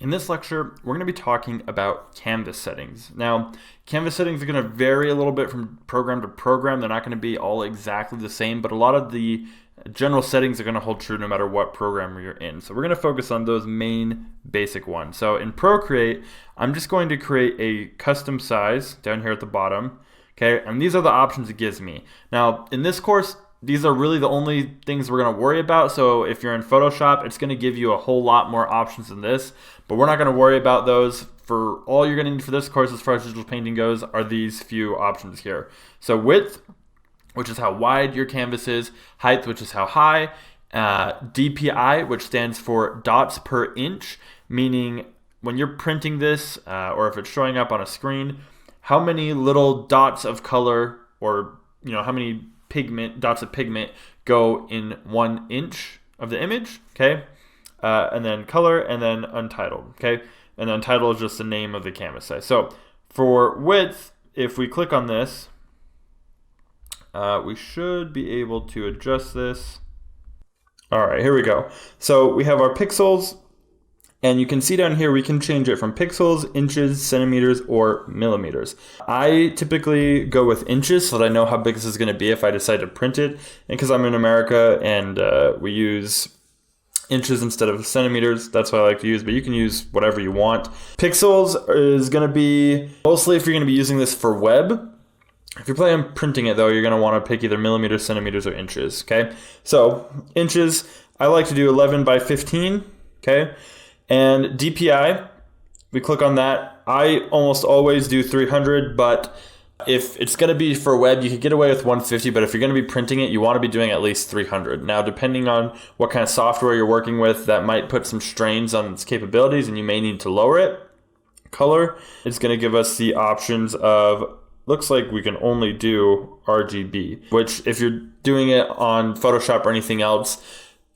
In this lecture, we're going to be talking about canvas settings. Now, canvas settings are going to vary a little bit from program to program. They're not going to be all exactly the same, but a lot of the general settings are going to hold true no matter what program you're in. So we're going to focus on those main basic ones. So in Procreate, I'm just going to create a custom size down here at the bottom. Okay, and these are the options it gives me. Now, in this course, these are really the only things we're going to worry about. So if you're in Photoshop, it's going to give you a whole lot more options than this, but we're not going to worry about those. For all you're going to need for this course as far as digital painting goes are these few options here. So width, which is how wide your canvas is, height, which is how high, DPI, which stands for dots per inch, meaning when you're printing this or if it's showing up on a screen, how many little dots of color or how many dots of pigment go in 1 inch of the image, okay? And then color, and then untitled, okay? And then untitled is just the name of the canvas size. So for width, if we click on this, we should be able to adjust this. All right, here we go. So we have our pixels, and you can see down here we can change it from pixels, inches, centimeters, or millimeters. I typically go with inches so that I know how big this is going to be if I decide to print it. And because I'm in America and we use inches instead of centimeters, that's what I like to use, but you can use whatever you want. Pixels is going to be mostly if you're going to be using this for web. If you're planning on printing it though, you're going to want to pick either millimeters, centimeters, or inches, okay? So inches, I like to do 11 by 15, okay? And DPI, we click on that. I almost always do 300, but if it's going to be for web, you could get away with 150, but if you're going to be printing it, you want to be doing at least 300. Now, depending on what kind of software you're working with, that might put some strains on its capabilities, and you may need to lower it. Color is going to give us the options of, looks like we can only do RGB, which if you're doing it on Photoshop or anything else,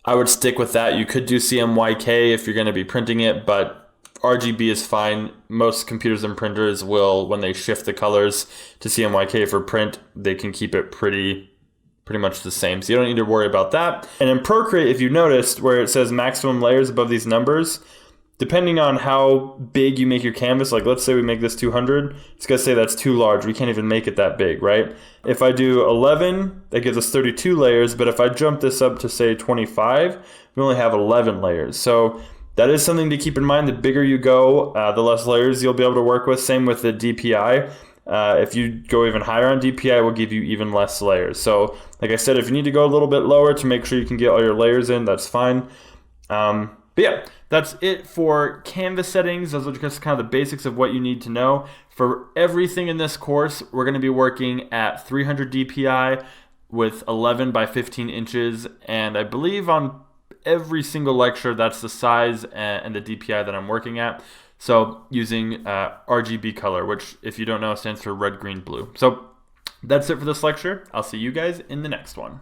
I would stick with that. You could do CMYK if you're going to be printing it, but RGB is fine. Most computers and printers will, when they shift the colors to CMYK for print, they can keep it pretty much the same. So you don't need to worry about that. And in Procreate, if you noticed where it says maximum layers above these numbers, depending on how big you make your canvas, like let's say we make this 200, it's going to say that's too large. We can't even make it that big, right? If I do 11, that gives us 32 layers. But if I jump this up to say 25, we only have 11 layers. So that is something to keep in mind. The bigger you go, the less layers you'll be able to work with. Same with the DPI. If you go even higher on DPI, it will give you even less layers. So like I said, if you need to go a little bit lower to make sure you can get all your layers in, that's fine. But yeah, that's it for canvas settings. Those are just kind of the basics of what you need to know. For everything in this course, we're going to be working at 300 DPI with 11 by 15 inches. And I believe on every single lecture, that's the size and the DPI that I'm working at. So using RGB color, which if you don't know, stands for red, green, blue. So that's it for this lecture. I'll see you guys in the next one.